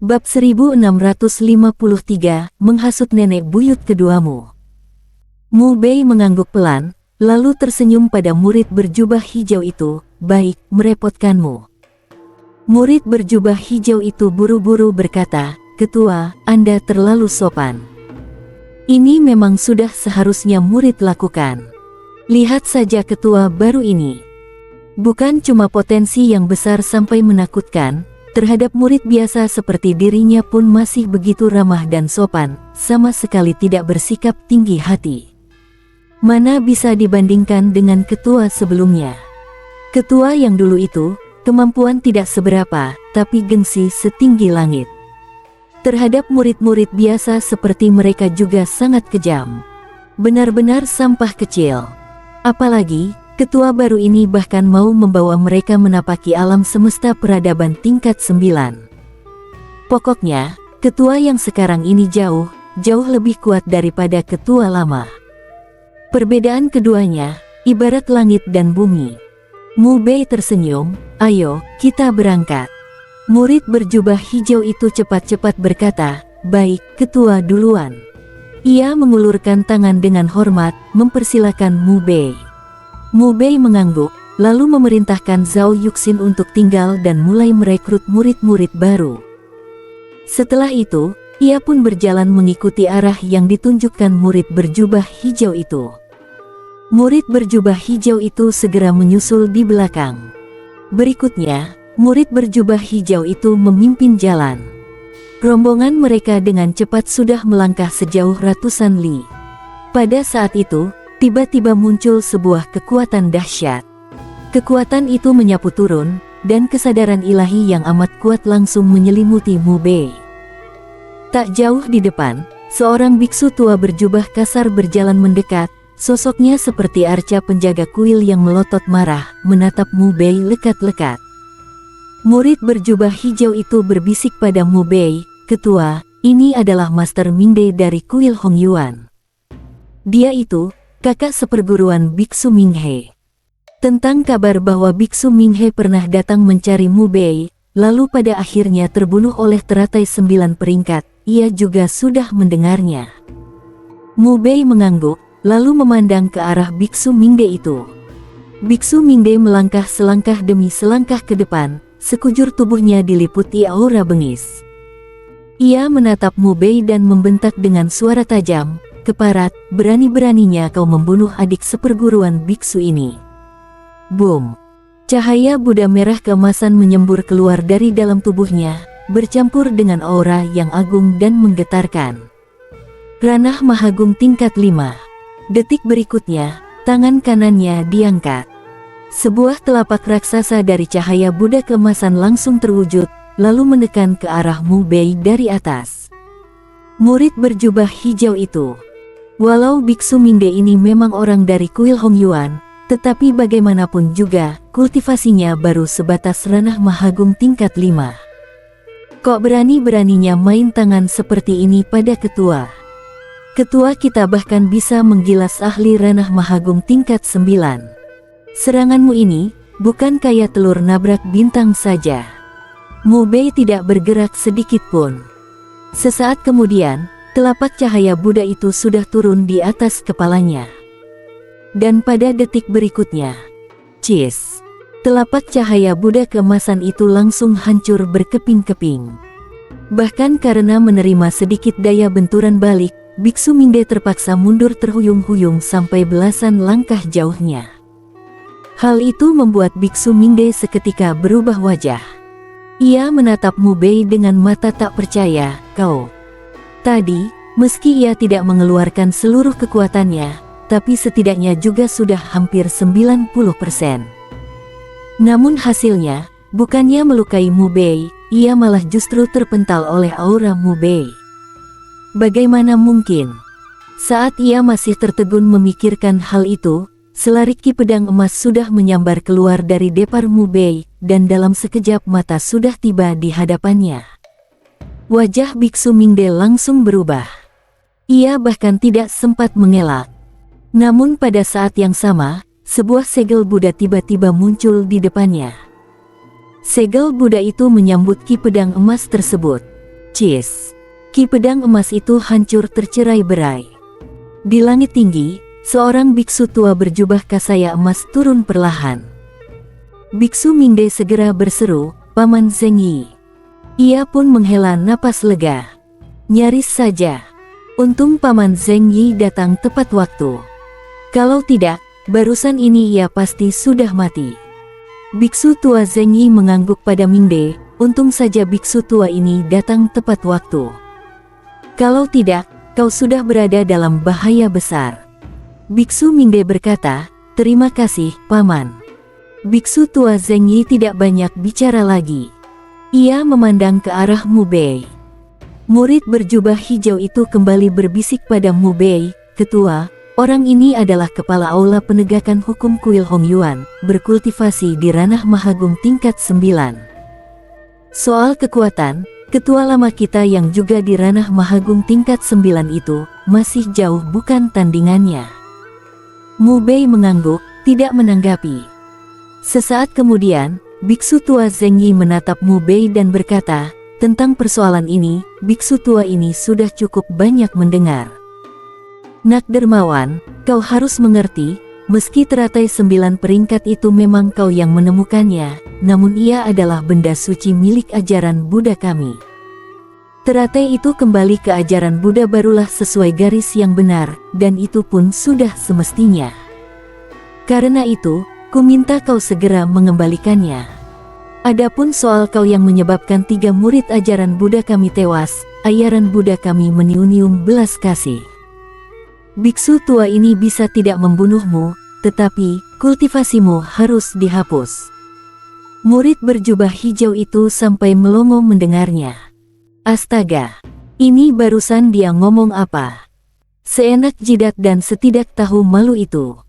Bab 1653, menghasut nenek buyut keduamu. Mu Bei mengangguk pelan, lalu tersenyum pada murid berjubah hijau itu. Baik, merepotkanmu. Murid berjubah hijau itu buru-buru berkata, Ketua, Anda terlalu sopan. Ini memang sudah seharusnya murid lakukan. Lihat saja ketua baru ini. Bukan cuma potensi yang besar sampai menakutkan, terhadap murid biasa seperti dirinya pun masih begitu ramah dan sopan, sama sekali tidak bersikap tinggi hati. Mana bisa dibandingkan dengan ketua sebelumnya. Ketua yang dulu itu, kemampuan tidak seberapa, tapi gengsi setinggi langit. Terhadap murid-murid biasa seperti mereka juga sangat kejam. Benar-benar sampah kecil. Apalagi, ketua baru ini bahkan mau membawa mereka menapaki alam semesta peradaban tingkat 9. Pokoknya, ketua yang sekarang ini jauh lebih kuat daripada ketua lama. Perbedaan keduanya, ibarat langit dan bumi. Mu Bei tersenyum, ayo, kita berangkat. Murid berjubah hijau itu cepat-cepat berkata, baik, ketua duluan. Ia mengulurkan tangan dengan hormat, mempersilakan Mu Bei. Mu Bei mengangguk, lalu memerintahkan Zhao Yuxin untuk tinggal dan mulai merekrut murid-murid baru. Setelah itu, ia pun berjalan mengikuti arah yang ditunjukkan murid berjubah hijau itu. Murid berjubah hijau itu segera menyusul di belakang. Berikutnya, murid berjubah hijau itu memimpin jalan. Rombongan mereka dengan cepat sudah melangkah sejauh ratusan li. Pada saat itu, tiba-tiba muncul sebuah kekuatan dahsyat. Kekuatan itu menyapu turun, dan kesadaran ilahi yang amat kuat langsung menyelimuti Mu Bei. Tak jauh di depan, seorang biksu tua berjubah kasar berjalan mendekat, sosoknya seperti arca penjaga kuil yang melotot marah, menatap Mu Bei lekat-lekat. Murid berjubah hijau itu berbisik pada Mu Bei, Ketua, ini adalah Master Mingde dari kuil Hongyuan. Dia itu kakak seperguruan Biksu Minghe. Tentang kabar bahwa Biksu Minghe pernah datang mencari Mu Bei, lalu pada akhirnya terbunuh oleh teratai 9 peringkat, ia juga sudah mendengarnya. Mu Bei mengangguk, lalu memandang ke arah Biksu Mingde itu. Biksu Mingde melangkah selangkah demi selangkah ke depan, sekujur tubuhnya diliputi aura bengis. Ia menatap Mu Bei dan membentak dengan suara tajam, Keparat, berani-beraninya kau membunuh adik seperguruan biksu ini. Boom! Cahaya Buddha merah keemasan menyembur keluar dari dalam tubuhnya, bercampur dengan aura yang agung dan menggetarkan. Ranah Mahagung tingkat 5. Detik berikutnya, tangan kanannya diangkat. Sebuah telapak raksasa dari cahaya Buddha keemasan langsung terwujud, lalu menekan ke arah Mu Bei dari atas. Murid berjubah hijau itu. Walau Biksu Mingde ini memang orang dari kuil Hongyuan, tetapi bagaimanapun juga, kultivasinya baru sebatas ranah Mahagung tingkat 5. Kok berani-beraninya main tangan seperti ini pada ketua? Ketua kita bahkan bisa menggilas ahli ranah Mahagung tingkat 9. Seranganmu ini, bukan kayak telur nabrak bintang saja. Mu Bei tidak bergerak sedikit pun. Sesaat kemudian, telapak cahaya Buddha itu sudah turun di atas kepalanya. Dan pada detik berikutnya, cis! Telapak cahaya Buddha keemasan itu langsung hancur berkeping-keping. Bahkan karena menerima sedikit daya benturan balik, Biksu Mingde terpaksa mundur terhuyung-huyung sampai belasan langkah jauhnya. Hal itu membuat Biksu Mingde seketika berubah wajah. Ia menatap Mu Bei dengan mata tak percaya, kau. Tadi, meski ia tidak mengeluarkan seluruh kekuatannya, tapi setidaknya juga sudah hampir 90%. Namun hasilnya, bukannya melukai Mu Bei, ia malah justru terpental oleh aura Mu Bei. Bagaimana mungkin? Saat ia masih tertegun memikirkan hal itu, selarik ki pedang emas sudah menyambar keluar dari depar Mu Bei, dan dalam sekejap mata sudah tiba di hadapannya. Wajah Biksu Mingde langsung berubah. Ia bahkan tidak sempat mengelak. Namun pada saat yang sama, sebuah segel Buddha tiba-tiba muncul di depannya. Segel Buddha itu menyambut ki pedang emas tersebut. Cis. Ki pedang emas itu hancur tercerai-berai. Di langit tinggi, seorang biksu tua berjubah kasaya emas turun perlahan. Biksu Mingde segera berseru, "Paman Zheng Yi." Ia pun menghela napas lega. Nyaris saja. Untung Paman Zheng Yi datang tepat waktu. Kalau tidak, barusan ini ia pasti sudah mati. Biksu tua Zheng Yi mengangguk pada Mingde, untung saja biksu tua ini datang tepat waktu. Kalau tidak, kau sudah berada dalam bahaya besar. Biksu Mingde berkata, "Terima kasih, Paman." Biksu tua Zheng Yi tidak banyak bicara lagi. Ia memandang ke arah Mu Bei. Murid berjubah hijau itu kembali berbisik pada Mu Bei, "Ketua, orang ini adalah kepala aula penegakan hukum kuil Hongyuan, berkultivasi di ranah Mahagung tingkat 9. Soal kekuatan, ketua lama kita yang juga di ranah Mahagung tingkat 9 itu, masih jauh bukan tandingannya." Mu Bei mengangguk, tidak menanggapi. Sesaat kemudian, biksu tua Zheng Yi menatap Mu Bei dan berkata, "Tentang persoalan ini, biksu tua ini sudah cukup banyak mendengar. Nak dermawan, kau harus mengerti, meski teratai 9 peringkat itu memang kau yang menemukannya, namun ia adalah benda suci milik ajaran Buddha kami. Teratai itu kembali ke ajaran Buddha barulah sesuai garis yang benar, dan itu pun sudah semestinya. Karena itu, ku minta kau segera mengembalikannya. Adapun soal kau yang menyebabkan 3 murid ajaran Buddha kami tewas, ajaran Buddha kami menium-nium belas kasih. Biksu tua ini bisa tidak membunuhmu, tetapi kultivasimu harus dihapus." Murid berjubah hijau itu sampai melongo mendengarnya. Astaga, ini barusan dia ngomong apa? Seenak jidat dan setidak tahu malu itu.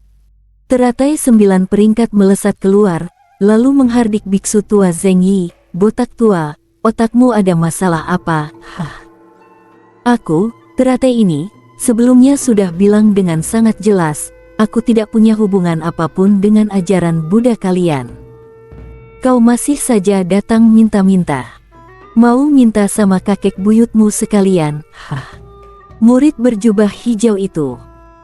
Teratai 9 peringkat melesat keluar, lalu menghardik biksu tua Zheng Yi, "Botak tua, otakmu ada masalah apa?" "Hah. Aku, teratai ini, sebelumnya sudah bilang dengan sangat jelas, aku tidak punya hubungan apapun dengan ajaran Buddha kalian. Kau masih saja datang minta-minta. Mau minta sama kakek buyutmu sekalian." "Hah." Murid berjubah hijau itu.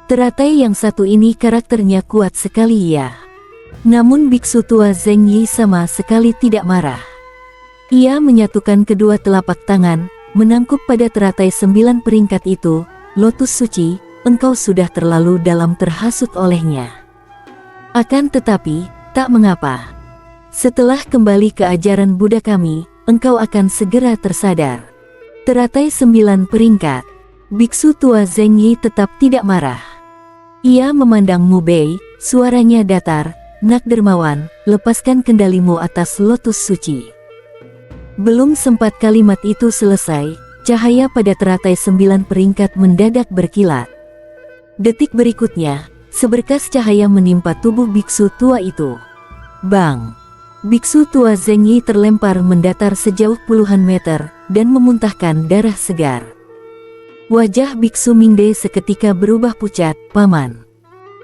Teratai yang satu ini karakternya kuat sekali ya. Namun biksu tua Zheng Yi sama sekali tidak marah. Ia menyatukan kedua telapak tangan, menangkup pada teratai 9 peringkat itu, "Lotus suci, engkau sudah terlalu dalam terhasut olehnya. Akan tetapi, tak mengapa. Setelah kembali ke ajaran Buddha kami, engkau akan segera tersadar." Teratai 9 peringkat. Biksu tua Zheng Yi tetap tidak marah. Ia memandang Mu Bei, suaranya datar, "Nak dermawan, lepaskan kendalimu atas lotus suci." Belum sempat kalimat itu selesai, cahaya pada teratai 9 peringkat mendadak berkilat. Detik berikutnya, seberkas cahaya menimpa tubuh biksu tua itu. Bang! Biksu tua Zheng Yi terlempar mendatar sejauh puluhan meter, dan memuntahkan darah segar. Wajah biksu Mingde seketika berubah pucat, "Paman."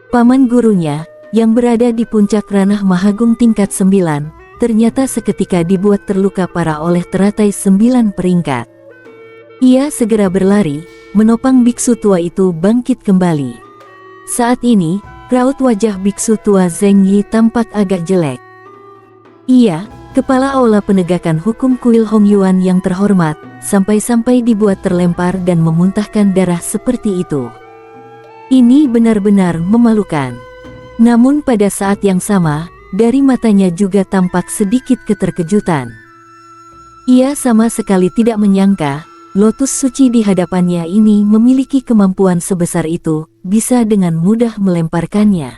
Paman gurunya, yang berada di puncak ranah Mahagung tingkat 9, ternyata seketika dibuat terluka parah oleh teratai 9 peringkat. Ia segera berlari, menopang biksu tua itu bangkit kembali. Saat ini, raut wajah biksu tua Zheng Yi tampak agak jelek. Ia, kepala aula penegakan hukum kuil Hongyuan yang terhormat, sampai-sampai dibuat terlempar dan memuntahkan darah seperti itu. Ini benar-benar memalukan. Namun pada saat yang sama, dari matanya juga tampak sedikit keterkejutan. Ia sama sekali tidak menyangka, lotus suci di hadapannya ini memiliki kemampuan sebesar itu, bisa dengan mudah melemparkannya.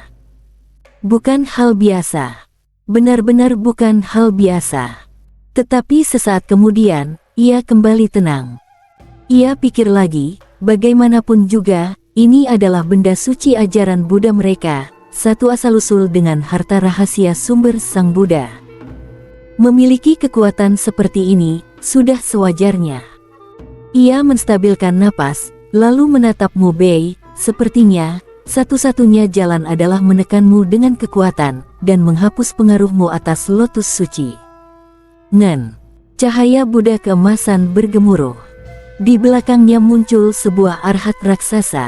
Bukan hal biasa. Benar-benar bukan hal biasa. Tetapi sesaat kemudian, ia kembali tenang. Ia pikir lagi, bagaimanapun juga, ini adalah benda suci ajaran Buddha mereka, satu asal-usul dengan harta rahasia sumber Sang Buddha. Memiliki kekuatan seperti ini, sudah sewajarnya. Ia menstabilkan napas, lalu menatap Mu Bei, "Sepertinya, satu-satunya jalan adalah menekanmu dengan kekuatan, dan menghapus pengaruhmu atas lotus suci." Cahaya Buddha keemasan bergemuruh. Di belakangnya muncul sebuah arhat raksasa.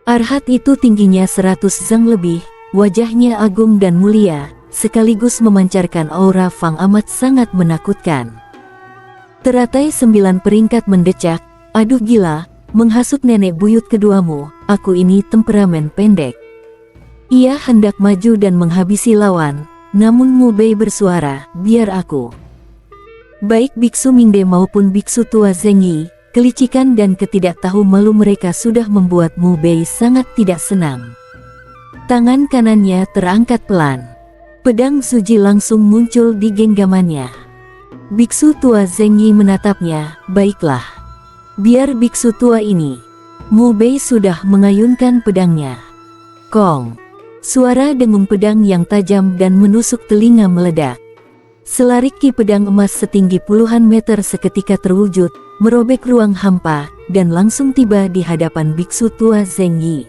Arhat itu tingginya 100 zang lebih, wajahnya agung dan mulia, sekaligus memancarkan aura Fang amat sangat menakutkan. Teratai 9 peringkat mendecak, "Aduh gila, menghasut nenek buyut keduamu, aku ini temperamen pendek." Ia hendak maju dan menghabisi lawan, namun Mu Bei bersuara, "Biar aku." Baik biksu Mingde maupun biksu tua Zeng Yi, kelicikan dan ketidaktahu malu mereka sudah membuat Mu Bei sangat tidak senang. Tangan kanannya terangkat pelan. Pedang Suji langsung muncul di genggamannya. Biksu tua Zeng Yi menatapnya, "Baiklah. Biar biksu tua ini." Mu Bei sudah mengayunkan pedangnya. Kong. Suara dengung pedang yang tajam dan menusuk telinga meledak. Selarik ki pedang emas setinggi puluhan meter seketika terwujud, merobek ruang hampa, dan langsung tiba di hadapan biksu tua Zeng Yi.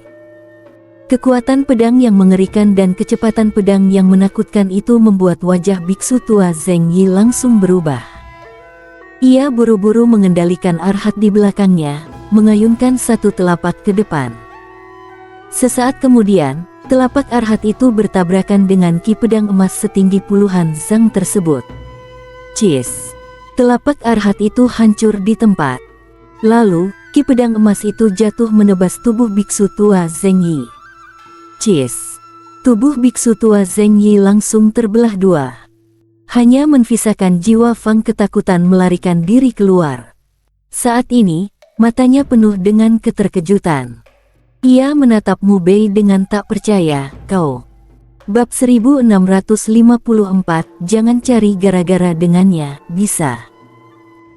Kekuatan pedang yang mengerikan dan kecepatan pedang yang menakutkan itu membuat wajah biksu tua Zeng Yi langsung berubah. Ia buru-buru mengendalikan arhat di belakangnya, mengayunkan satu telapak ke depan. Sesaat kemudian, telapak arhat itu bertabrakan dengan ki pedang emas setinggi puluhan zang tersebut. Cis! Telapak arhat itu hancur di tempat. Lalu, ki pedang emas itu jatuh menebas tubuh biksu tua Zeng Yi. Cis! Tubuh biksu tua Zeng Yi langsung terbelah dua. Hanya menvisakan jiwa Fang ketakutan melarikan diri keluar. Saat ini, matanya penuh dengan keterkejutan. Ia menatap Mu Bei dengan tak percaya, "Kau." Bab 1654, jangan cari gara-gara dengannya, bisa.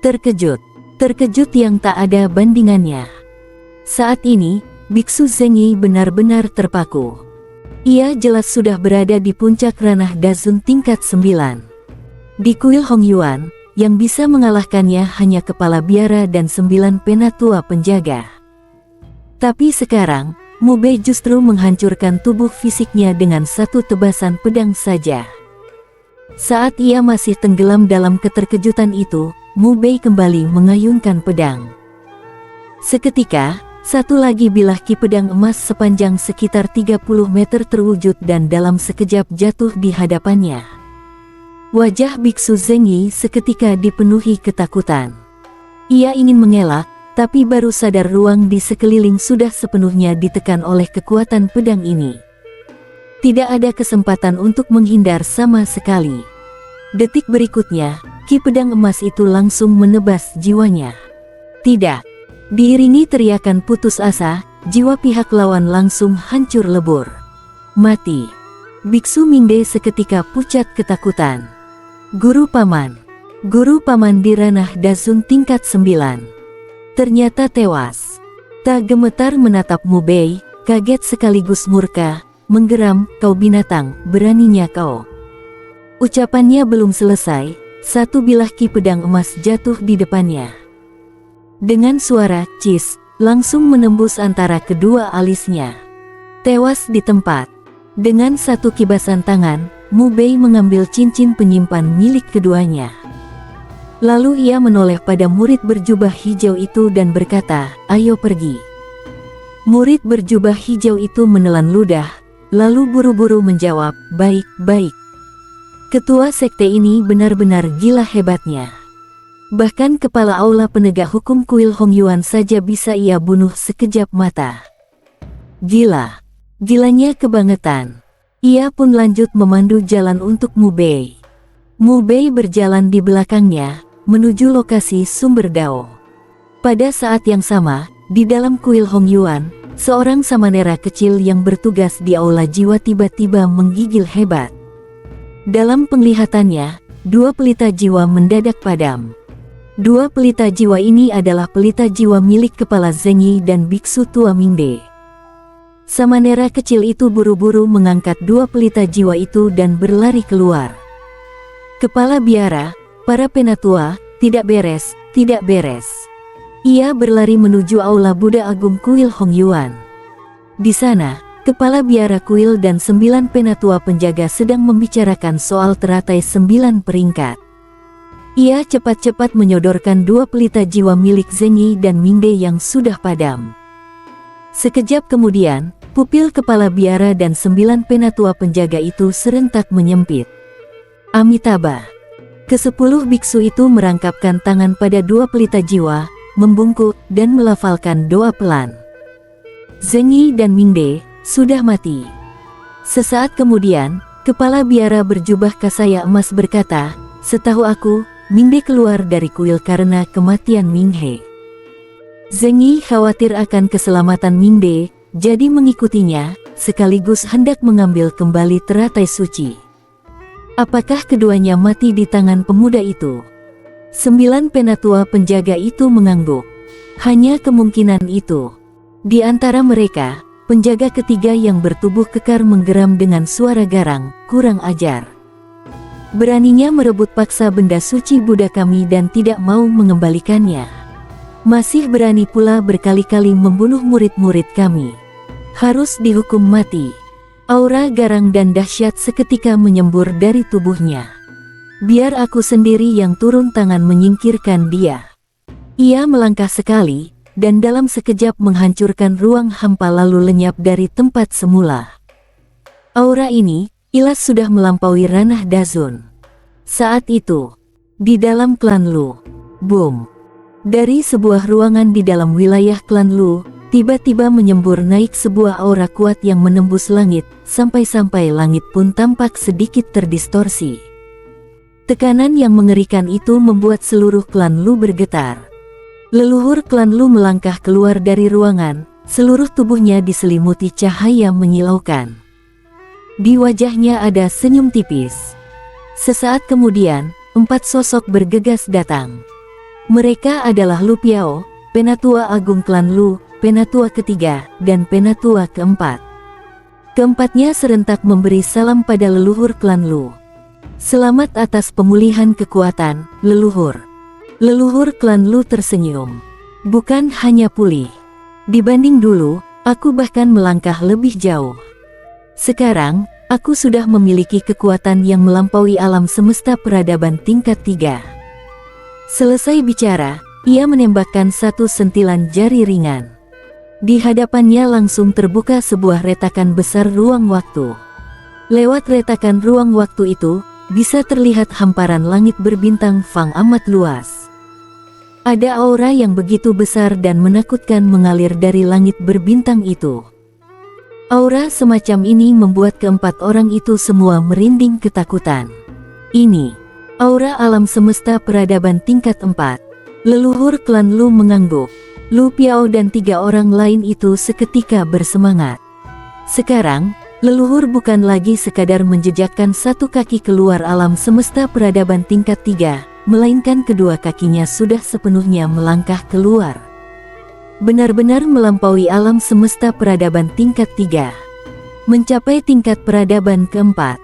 Terkejut. Terkejut yang tak ada bandingannya. Saat ini, biksu Zeng Yi benar-benar terpaku. Ia jelas sudah berada di puncak ranah Dazun tingkat 9. Di kuil Hong Yuan, yang bisa mengalahkannya hanya kepala biara dan 9 penatua penjaga. Tapi sekarang, Mu Bei justru menghancurkan tubuh fisiknya dengan satu tebasan pedang saja. Saat ia masih tenggelam dalam keterkejutan itu, Mu Bei kembali mengayunkan pedang. Seketika, satu lagi bilah ki pedang emas sepanjang sekitar 30 meter terwujud dan dalam sekejap jatuh di hadapannya. Wajah biksu Zeng Yi seketika dipenuhi ketakutan. Ia ingin mengelak, tapi baru sadar ruang di sekeliling sudah sepenuhnya ditekan oleh kekuatan pedang ini. Tidak ada kesempatan untuk menghindar sama sekali. Detik berikutnya, ki pedang emas itu langsung menebas jiwanya. Tidak. Diiringi teriakan putus asa, jiwa pihak lawan langsung hancur lebur. Mati. Biksu Mingde seketika pucat ketakutan. Guru paman. Guru paman di ranah Dazun tingkat 9. Ternyata tewas. Tak gemetar menatap Mu Bei, kaget sekaligus murka, menggeram, "Kau binatang, beraninya kau." Ucapannya belum selesai, satu bilah ki pedang emas jatuh di depannya. Dengan suara "cis", langsung menembus antara kedua alisnya. Tewas di tempat. Dengan satu kibasan tangan, Mu Bei mengambil cincin penyimpan milik keduanya. Lalu ia menoleh pada murid berjubah hijau itu dan berkata, "Ayo pergi." Murid berjubah hijau itu menelan ludah, lalu buru-buru menjawab, "Baik, baik." Ketua sekte ini benar-benar gila hebatnya. Bahkan kepala aula penegak hukum kuil Hong Yuan saja bisa ia bunuh sekejap mata. Gila. Gilanya kebangetan. Ia pun lanjut memandu jalan untuk Mu Bei. Mu Bei berjalan di belakangnya, menuju lokasi sumber dao. Pada saat yang sama, di dalam kuil Hong Yuan, seorang samanera kecil yang bertugas di aula jiwa tiba-tiba menggigil hebat. Dalam penglihatannya, dua pelita jiwa mendadak padam. Dua pelita jiwa ini adalah pelita jiwa milik kepala Zeng Yi dan biksu tua Mingde. Samanera kecil itu buru-buru mengangkat dua pelita jiwa itu dan berlari keluar. Kepala biara, para penatua, tidak beres, tidak beres. Ia berlari menuju aula Buddha Agung kuil Hong Yuan. Di sana, kepala biara kuil dan 9 penatua penjaga sedang membicarakan soal teratai 9 peringkat. Ia cepat-cepat menyodorkan dua pelita jiwa milik Zheng Yi dan Mingde yang sudah padam. Sekejap kemudian, pupil kepala biara dan 9 penatua penjaga itu serentak menyempit. Amitabha. Ke-10 biksu itu merangkapkan tangan pada dua pelita jiwa, membungkuk dan melafalkan doa pelan. Zheng Yi dan Mingde sudah mati. Sesaat kemudian, kepala biara berjubah kasaya emas berkata, "Setahu aku, Mingde keluar dari kuil karena kematian Minghe." Zheng Yi khawatir akan keselamatan Mingde, jadi mengikutinya, sekaligus hendak mengambil kembali teratai suci. Apakah keduanya mati di tangan pemuda itu? 9 penatua penjaga itu mengangguk. Hanya kemungkinan itu. Di antara mereka, penjaga ketiga yang bertubuh kekar menggeram dengan suara garang, "Kurang ajar. Beraninya merebut paksa benda suci Buddha kami dan tidak mau mengembalikannya. Masih berani pula berkali-kali membunuh murid-murid kami. Harus dihukum mati." Aura garang dan dahsyat seketika menyembur dari tubuhnya. "Biar aku sendiri yang turun tangan menyingkirkan dia." Ia melangkah sekali, dan dalam sekejap menghancurkan ruang hampa lalu lenyap dari tempat semula. Aura ini, Ilas sudah melampaui ranah Dazun. Saat itu, di dalam klan Lu, boom! Dari sebuah ruangan di dalam wilayah klan Lu, tiba-tiba menyembur naik sebuah aura kuat yang menembus langit, sampai-sampai langit pun tampak sedikit terdistorsi. Tekanan yang mengerikan itu membuat seluruh klan Lu bergetar. Leluhur klan Lu melangkah keluar dari ruangan, seluruh tubuhnya diselimuti cahaya menyilaukan. Di wajahnya ada senyum tipis. Sesaat kemudian, 4 sosok bergegas datang. Mereka adalah Lu Piao, Penatua Agung klan Lu, Penatua ketiga, dan Penatua keempat. Keempatnya serentak memberi salam pada leluhur klan Lu. "Selamat atas pemulihan kekuatan, leluhur." Leluhur klan Lu tersenyum. "Bukan hanya pulih. Dibanding dulu, aku bahkan melangkah lebih jauh. Sekarang, aku sudah memiliki kekuatan yang melampaui alam semesta peradaban tingkat 3. Selesai bicara, ia menembakkan satu sentilan jari ringan. Di hadapannya langsung terbuka sebuah retakan besar ruang waktu. Lewat retakan ruang waktu itu, bisa terlihat hamparan langit berbintang fang amat luas. Ada aura yang begitu besar dan menakutkan mengalir dari langit berbintang itu. Aura semacam ini membuat keempat orang itu semua merinding ketakutan. "Ini aura alam semesta peradaban tingkat 4. Leluhur klan Lu mengangguk. Lu Piao dan 3 orang lain itu seketika bersemangat. Sekarang, leluhur bukan lagi sekadar menjejakkan satu kaki keluar alam semesta peradaban tingkat 3, melainkan kedua kakinya sudah sepenuhnya melangkah keluar. Benar-benar melampaui alam semesta peradaban tingkat 3. Mencapai tingkat peradaban keempat.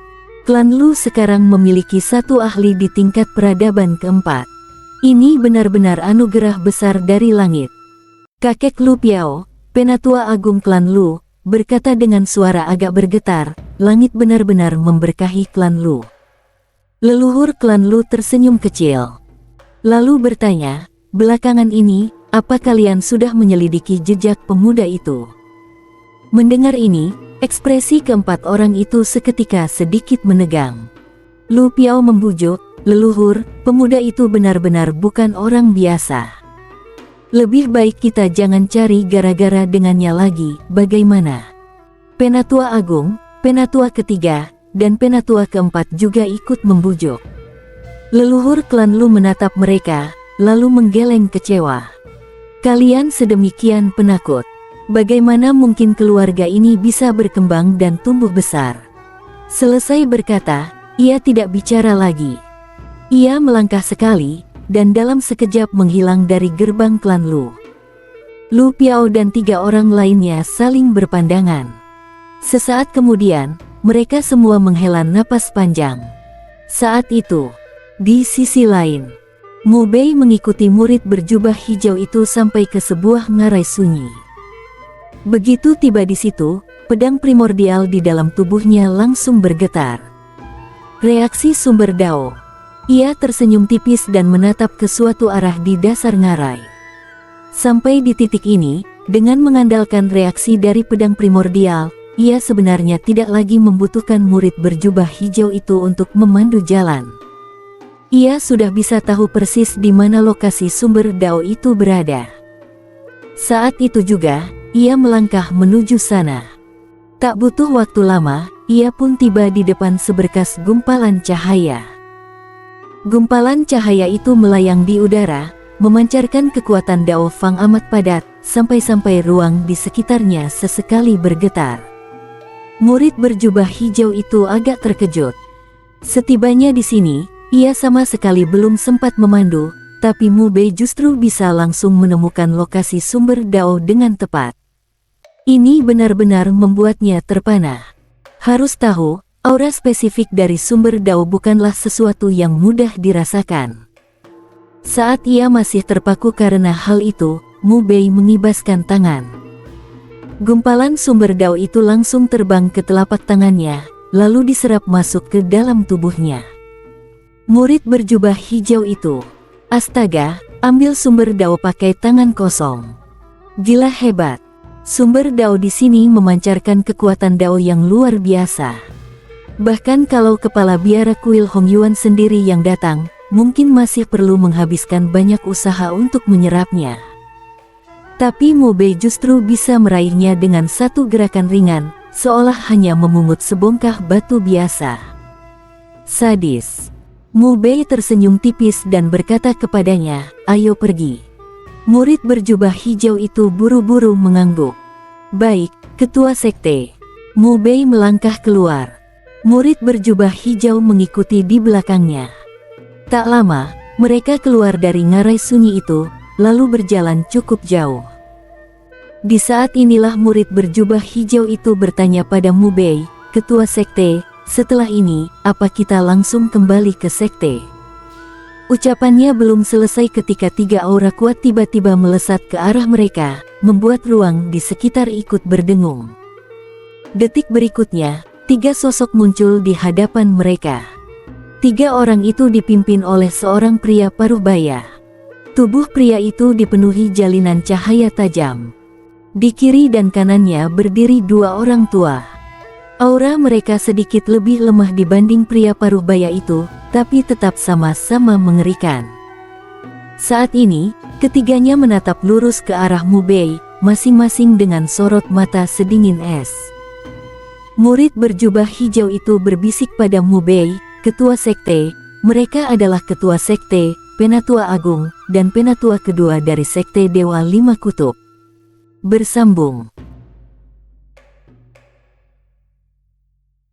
Klan Lu sekarang memiliki satu ahli di tingkat peradaban keempat. Ini benar-benar anugerah besar dari langit." Kakek Lu Piao, Penatua Agung klan Lu, berkata dengan suara agak bergetar, "Langit benar-benar memberkahi klan Lu." Leluhur klan Lu tersenyum kecil. Lalu bertanya, "Belakangan ini, apa kalian sudah menyelidiki jejak pemuda itu?" Mendengar ini, ekspresi keempat orang itu seketika sedikit menegang. Lu Piao membujuk, "Leluhur, pemuda itu benar-benar bukan orang biasa. Lebih baik kita jangan cari gara-gara dengannya lagi, bagaimana?" Penatua Agung, Penatua ketiga, dan Penatua keempat juga ikut membujuk. Leluhur klan Lu menatap mereka, lalu menggeleng kecewa. "Kalian sedemikian penakut. Bagaimana mungkin keluarga ini bisa berkembang dan tumbuh besar?" Selesai berkata, ia tidak bicara lagi. Ia melangkah sekali, dan dalam sekejap menghilang dari gerbang klan Lu. Lu Piao dan 3 orang lainnya saling berpandangan. Sesaat kemudian, mereka semua menghela napas panjang. Saat itu, di sisi lain, Mu Bei mengikuti murid berjubah hijau itu sampai ke sebuah ngarai sunyi. Begitu tiba di situ, pedang primordial di dalam tubuhnya langsung bergetar. Reaksi sumber Dao. Ia tersenyum tipis dan menatap ke suatu arah di dasar ngarai. Sampai di titik ini, dengan mengandalkan reaksi dari pedang primordial, ia sebenarnya tidak lagi membutuhkan murid berjubah hijau itu untuk memandu jalan. Ia sudah bisa tahu persis di mana lokasi sumber dao itu berada. Saat itu juga, ia melangkah menuju sana. Tak butuh waktu lama, ia pun tiba di depan seberkas gumpalan cahaya. Gumpalan cahaya itu melayang di udara, memancarkan kekuatan Dao Fang amat padat, sampai-sampai ruang di sekitarnya sesekali bergetar. Murid berjubah hijau itu agak terkejut. Setibanya di sini, ia sama sekali belum sempat memandu, tapi Mu Bei justru bisa langsung menemukan lokasi sumber Dao dengan tepat. Ini benar-benar membuatnya terpana. Harus tahu, aura spesifik dari sumber Dao bukanlah sesuatu yang mudah dirasakan. Saat ia masih terpaku karena hal itu, Mu Bei mengibaskan tangan. Gumpalan sumber Dao itu langsung terbang ke telapak tangannya, lalu diserap masuk ke dalam tubuhnya. Murid berjubah hijau itu, astaga, ambil sumber Dao pakai tangan kosong. Gila hebat. Sumber Dao di sini memancarkan kekuatan Dao yang luar biasa. Bahkan kalau kepala biara kuil Hong Yuan sendiri yang datang, mungkin masih perlu menghabiskan banyak usaha untuk menyerapnya. Tapi Mu Bei justru bisa meraihnya dengan satu gerakan ringan, seolah hanya memungut sebongkah batu biasa. Sadis. Mu Bei tersenyum tipis dan berkata kepadanya, "Ayo pergi." Murid berjubah hijau itu buru-buru mengangguk. "Baik, Ketua Sekte." Mu Bei melangkah keluar. Murid berjubah hijau mengikuti di belakangnya. Tak lama, mereka keluar dari ngarai sunyi itu, lalu berjalan cukup jauh. Di saat inilah murid berjubah hijau itu bertanya pada Mu Bei, "Ketua Sekte, setelah ini, apa kita langsung kembali ke Sekte?" Ucapannya belum selesai ketika tiga aura kuat tiba-tiba melesat ke arah mereka, membuat ruang di sekitar ikut berdengung. Detik berikutnya, tiga sosok muncul di hadapan mereka. Tiga orang itu dipimpin oleh seorang pria paruh baya. Tubuh pria itu dipenuhi jalinan cahaya tajam. Di kiri dan kanannya berdiri dua orang tua. Aura mereka sedikit lebih lemah dibanding pria paruh baya itu, tapi tetap sama-sama mengerikan. Saat ini, ketiganya menatap lurus ke arah Mu Bei, masing-masing dengan sorot mata sedingin es. Murid berjubah hijau itu berbisik pada Mu Bei, "Ketua Sekte, mereka adalah Ketua Sekte, Penatua Agung, dan Penatua kedua dari Sekte Dewa Lima Kutub." Bersambung.